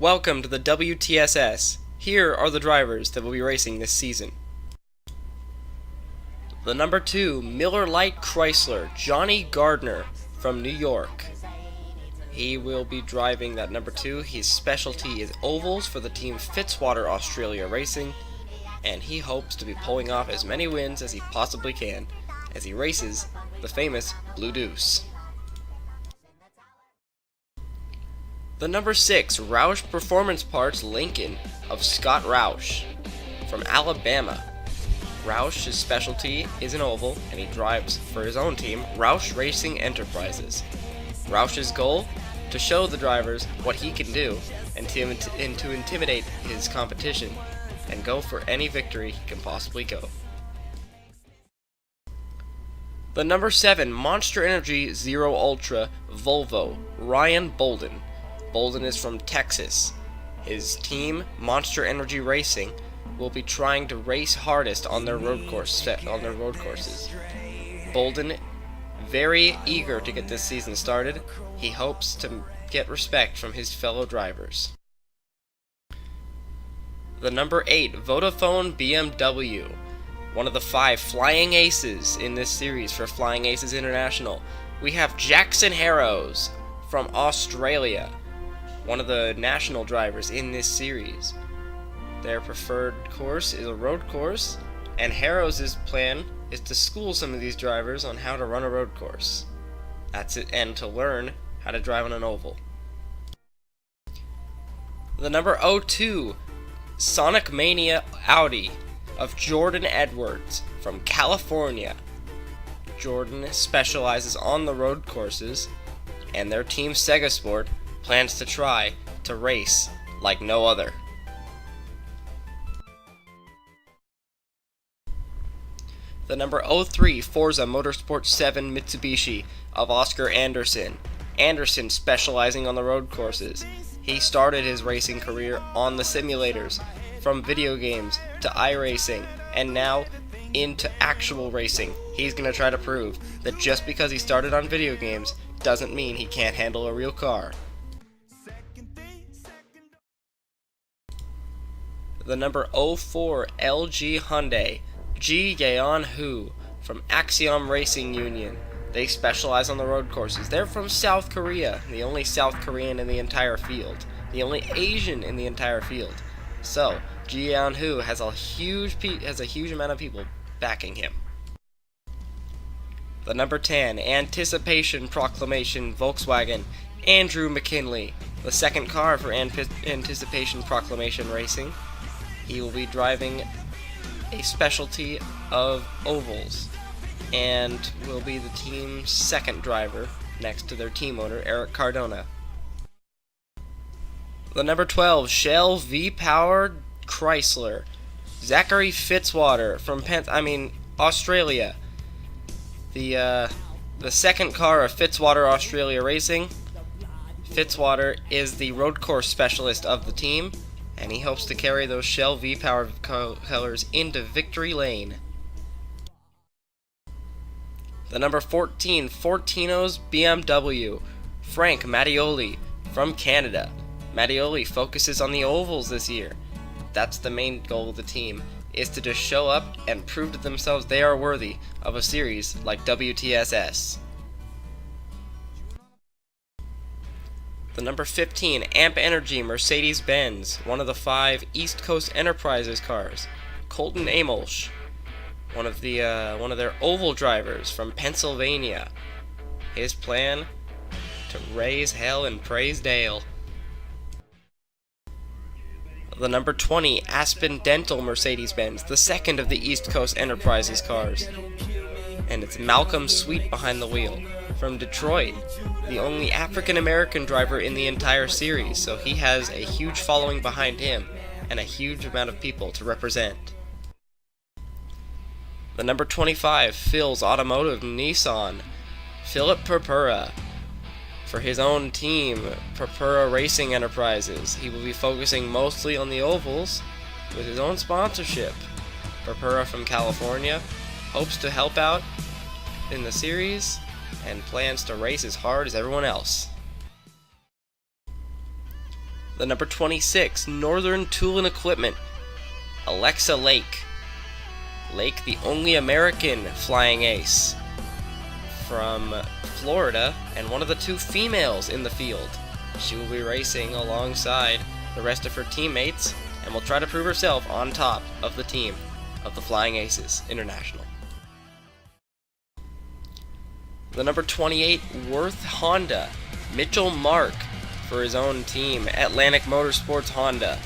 Welcome to the WTSS. Here are the drivers that will be racing this season. The number 2, Miller Lite Chrysler, Johnny Gardner from New York. He will be driving that number 2. His specialty is ovals for the team Fitzwater Australia Racing, and he hopes to be pulling off as many wins as he possibly can as he races the famous Blue Deuce. The number 6, Roush Performance Parts Lincoln of Scott Roush from Alabama. Roush's specialty is an oval, and he drives for his own team, Roush Racing Enterprises. Roush's goal? To show the drivers what he can do and to intimidate his competition and go for any victory he can possibly go. The number 7, Monster Energy Zero Ultra Volvo, Ryan Bolden. Bolden is from Texas. His team, Monster Energy Racing, will be trying to race hardest on their road courses. Bolden, very eager to get this season started. He hopes to get respect from his fellow drivers. The number 8, Vodafone BMW, one of the 5 flying aces in this series for Flying Aces International. We have Jackson Harrows from Australia, one of the national drivers in this series. Their preferred course is a road course, and Harrows' plan is to school some of these drivers on how to run a road course. That's it, and to learn how to drive on an oval. The number 02, Sonic Mania Audi of Jordan Edwards from California. Jordan specializes on the road courses, and their team Sega Sport plans to try to race like no other. The number 03, Forza Motorsport 7 Mitsubishi of Oscar Anderson. Anderson specializing on the road courses. He started his racing career on the simulators, from video games to iRacing, and now into actual racing. He's going to try to prove that just because he started on video games doesn't mean he can't handle a real car. The number 04, LG Hyundai, Ji Yeon Hu from Axiom Racing Union. They specialize on the road courses. They're from South Korea, the only South Korean in the entire field, the only Asian in the entire field. So, Ji Yeon Hu has a huge amount of people backing him. The number 10, Anticipation Proclamation Volkswagen, Andrew McKinley, the second car for Anticipation Proclamation Racing. He will be driving a specialty of ovals and will be the team's second driver next to their team owner, Eric Cardona. The number 12, Shell V-Powered Chrysler, Zachary Fitzwater from Australia. The second car of Fitzwater Australia Racing. Fitzwater is the road course specialist of the team, and he hopes to carry those Shell V-Powered colors into victory lane. The number 14, Fortino's BMW, Frank Mattioli from Canada. Mattioli focuses on the ovals this year. That's the main goal of the team, is to just show up and prove to themselves they are worthy of a series like WTSS. The number 15, Amp Energy Mercedes-Benz, one of the 5 East Coast Enterprises cars, Colton Amolsch, one of their oval drivers from Pennsylvania. His plan? To raise hell and praise Dale. The number 20, Aspen Dental Mercedes-Benz, the second of the East Coast Enterprises cars. And it's Malcolm Sweet behind the wheel, from Detroit, the only African-American driver in the entire series, so he has a huge following behind him and a huge amount of people to represent. The number 25, Phil's Automotive Nissan, Philip Purpura. For his own team, Purpura Racing Enterprises, he will be focusing mostly on the ovals with his own sponsorship. Purpura from California hopes to help out in the series and plans to race as hard as everyone else. The number 26, Northern Tool and Equipment, Alexa Lake. Lake, the only American flying ace from Florida, and one of the 2 females in the field. She will be racing alongside the rest of her teammates and will try to prove herself on top of the team of the Flying Aces International. The number 28, Worth Honda, Mitchell Mark for his own team, Atlantic Motorsports Honda.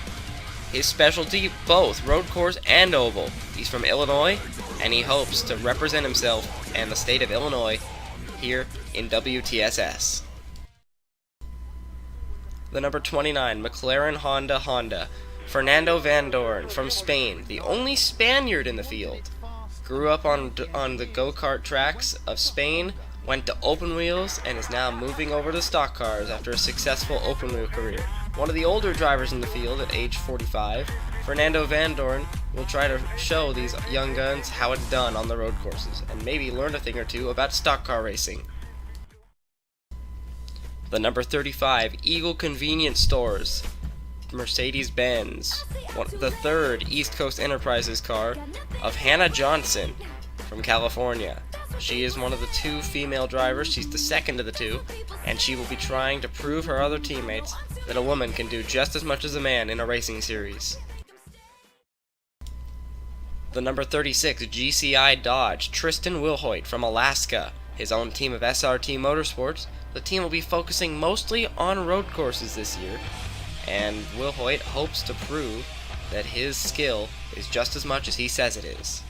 His specialty, both road course and oval. He's from Illinois, and he hopes to represent himself and the state of Illinois here in WTSS. The number 29, McLaren Honda, Fernando Van Dorn from Spain, the only Spaniard in the field. Grew up on the go-kart tracks of Spain, went to open wheels, and is now moving over to stock cars after a successful open wheel career. One of the older drivers in the field at age 45, Fernando Van Dorn will try to show these young guns how it's done on the road courses, and maybe learn a thing or two about stock car racing. The number 35, Eagle Convenience Stores, Mercedes-Benz, the 3rd East Coast Enterprises car of Hannah Johnson from California. She is one of the 2 female drivers. She's the second of the 2, and she will be trying to prove her other teammates that a woman can do just as much as a man in a racing series. The number 36, GCI Dodge, Tristan Wilhoit from Alaska, his own team of SRT Motorsports. The team will be focusing mostly on road courses this year, and Wilhoit hopes to prove that his skill is just as much as he says it is.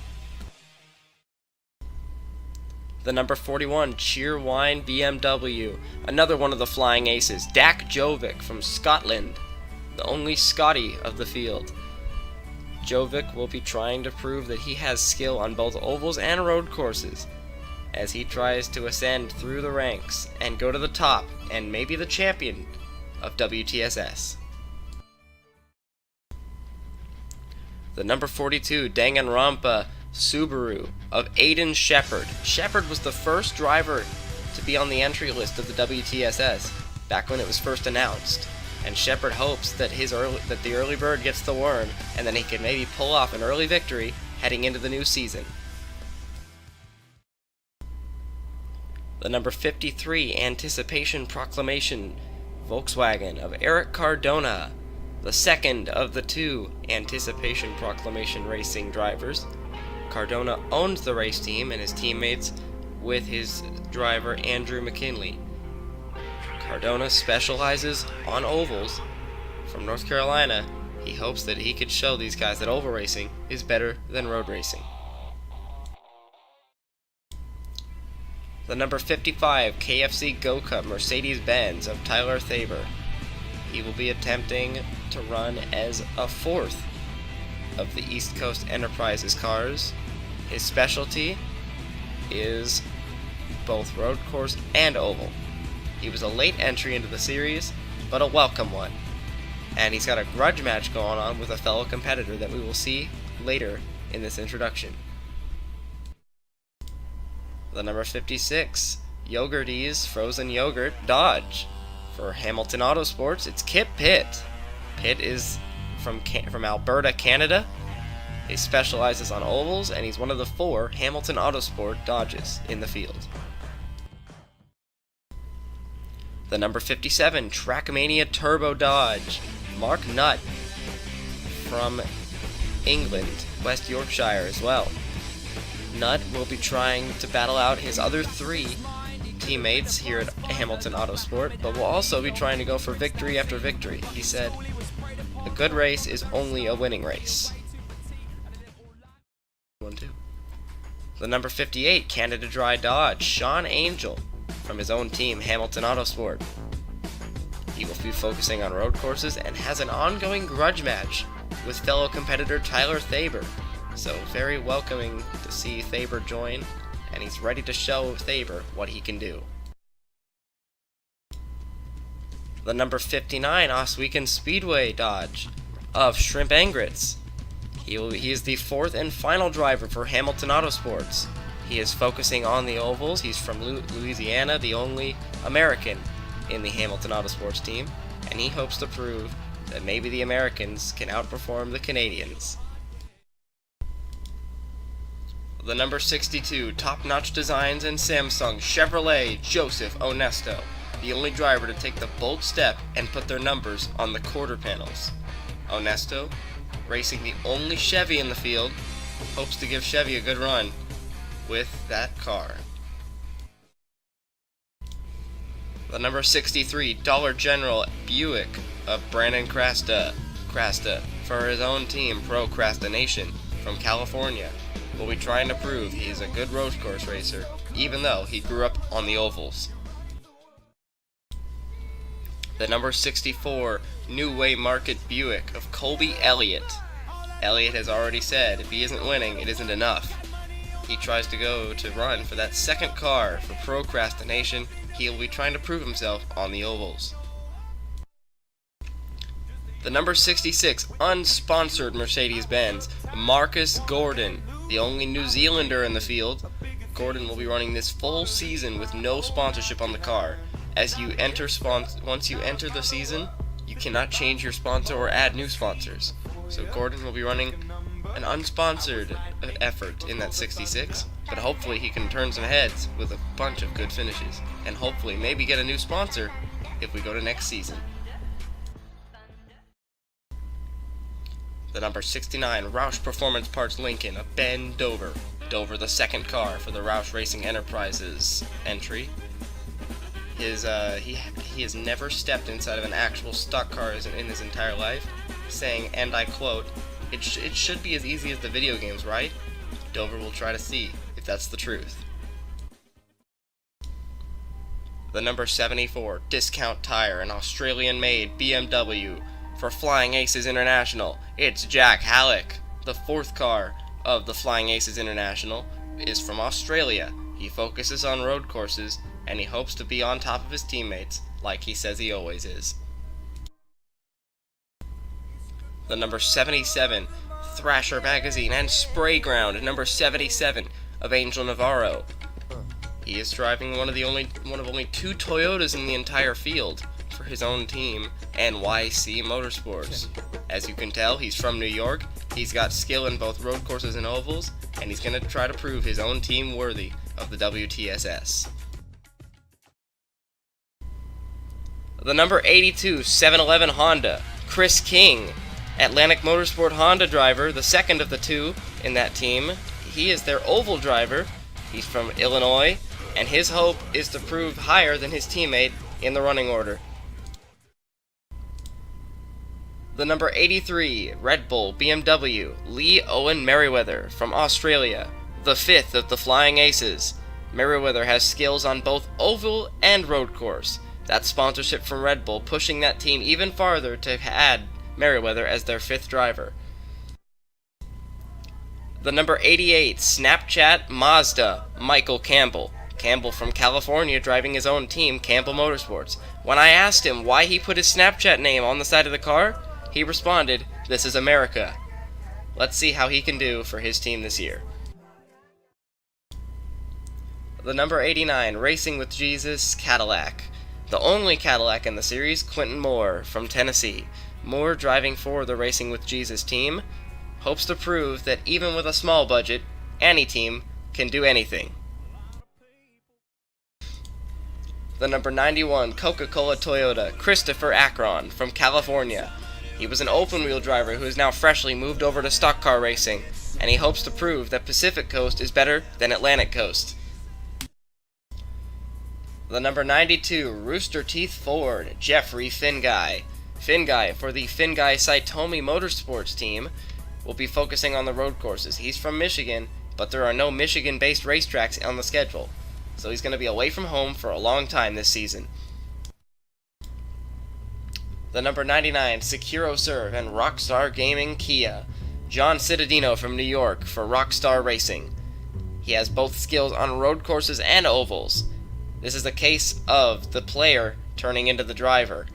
The number 41, Cheerwine BMW, another one of the flying aces, Dak Jovic from Scotland, the only Scotty of the field. Jovic will be trying to prove that he has skill on both ovals and road courses, as he tries to ascend through the ranks and go to the top and maybe the champion of WTSS. The number 42, Danganronpa Subaru of Aiden Shepard. Shepard was the first driver to be on the entry list of the WTSS back when it was first announced, and Shepard hopes that the early bird gets the worm, and then he can maybe pull off an early victory heading into the new season. The number 53, Anticipation Proclamation Volkswagen of Eric Cardona, the second of the 2 Anticipation Proclamation racing drivers. Cardona owns the race team and his teammates with his driver Andrew McKinley. Cardona specializes on ovals. From North Carolina, he hopes that he could show these guys that oval racing is better than road racing. The number 55, KFC Go Cup Mercedes-Benz of Tyler Thaber. He will be attempting to run as a 4th of the East Coast Enterprises cars. His specialty is both road course and oval. He was a late entry into the series, but a welcome one. And he's got a grudge match going on with a fellow competitor that we will see later in this introduction. The number 56, Yogurtese Frozen Yogurt Dodge. For Hamilton Autosports, it's Kip Pitt. Pitt is from Alberta, Canada. He specializes on ovals, and he's one of the 4 Hamilton Autosport Dodges in the field. The number 57, Trackmania Turbo Dodge, Mark Nutt from England, West Yorkshire as well. Nutt will be trying to battle out his other 3 teammates here at Hamilton Autosport, but will also be trying to go for victory after victory. He said, "A good race is only a winning race." The number 58, Canada Dry Dodge, Sean Angel from his own team, Hamilton Autosport. He will be focusing on road courses and has an ongoing grudge match with fellow competitor Tyler Thaber. So very welcoming to see Thaber join, and he's ready to show Thaber what he can do. The number 59, Oswegan Speedway Dodge of Shrimp and Grits. He is the 4th and final driver for Hamilton Autosports. He is focusing on the ovals. He's from Louisiana, the only American in the Hamilton Autosports team, and he hopes to prove that maybe the Americans can outperform the Canadians. The number 62, top-notch designs in Samsung Chevrolet Joseph Onesto, the only driver to take the bold step and put their numbers on the quarter panels. Onesto, racing the only Chevy in the field, hopes to give Chevy a good run with that car. The number 63, Dollar General Buick of Brandon Crasta, for his own team, Procrastination, from California, will be trying to prove he is a good road course racer, even though he grew up on the ovals. The number 64, New Way Market Buick of Colby Elliott. Elliott has already said if he isn't winning, it isn't enough. He tries to go to run for that second car for Procrastination. He will be trying to prove himself on the ovals. The number 66, unsponsored Mercedes-Benz, Marcus Gordon, the only New Zealander in the field. Gordon will be running this full season with no sponsorship on the car. As you enter once you enter the season, you cannot change your sponsor or add new sponsors. So Gordon will be running an unsponsored effort in that 66, but hopefully he can turn some heads with a bunch of good finishes, and hopefully maybe get a new sponsor if we go to next season. The number 69, Roush Performance Parts Lincoln of Ben Dover. Dover, the second car for the Roush Racing Enterprises entry. He has never stepped inside of an actual stock car in his entire life, saying, and I quote, it should be as easy as the video games, right? Dover will try to see if that's the truth. The number 74, Discount Tire, an Australian-made BMW for Flying Aces International. It's Jack Halleck. The fourth car of the Flying Aces International is from Australia. He focuses on road courses, and he hopes to be on top of his teammates, like he says he always is. The number 77, Thrasher Magazine and Spray Ground, number 77 of Angel Navarro. He is driving one of only two Toyotas in the entire field for his own team, NYC Motorsports. As you can tell, he's from New York. He's got skill in both road courses and ovals, and he's going to try to prove his own team worthy of the WTSS. The number 82, 711 Honda, Chris King, Atlantic Motorsport Honda driver, the second of the two in that team. He is their oval driver. He's from Illinois, and his hope is to prove higher than his teammate in the running order. The number 83, Red Bull BMW, Lee Owen Merriweather from Australia, the fifth of the Flying Aces. Merriweather has skills on both oval and road course. That's sponsorship from Red Bull, pushing that team even farther to add Merriweather as their fifth driver. The number 88, Snapchat Mazda, Michael Campbell. Campbell from California driving his own team, Campbell Motorsports. When I asked him why he put his Snapchat name on the side of the car, he responded, "This is America." Let's see how he can do for his team this year. The number 89, Racing with Jesus Cadillac. The only Cadillac in the series, Quentin Moore from Tennessee. Moore, driving for the Racing with Jesus team, hopes to prove that even with a small budget, any team can do anything. The number 91, Coca-Cola Toyota, Christopher Akron from California. He was an open-wheel driver who is now freshly moved over to stock car racing, and he hopes to prove that Pacific Coast is better than Atlantic Coast. The number 92, Rooster Teeth Ford, Jeffrey Finguy. Finguy, for the Finguy Saitomi Motorsports team, will be focusing on the road courses. He's from Michigan, but there are no Michigan-based racetracks on the schedule, so he's going to be away from home for a long time this season. The number 99, SecuroServe and Rockstar Gaming Kia. John Cittadino from New York for Rockstar Racing. He has both skills on road courses and ovals. This is a case of the player turning into the driver.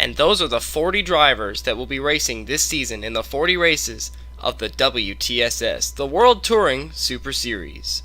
And those are the 40 drivers that will be racing this season in the 40 races of the WTSS, the World Touring Super Series.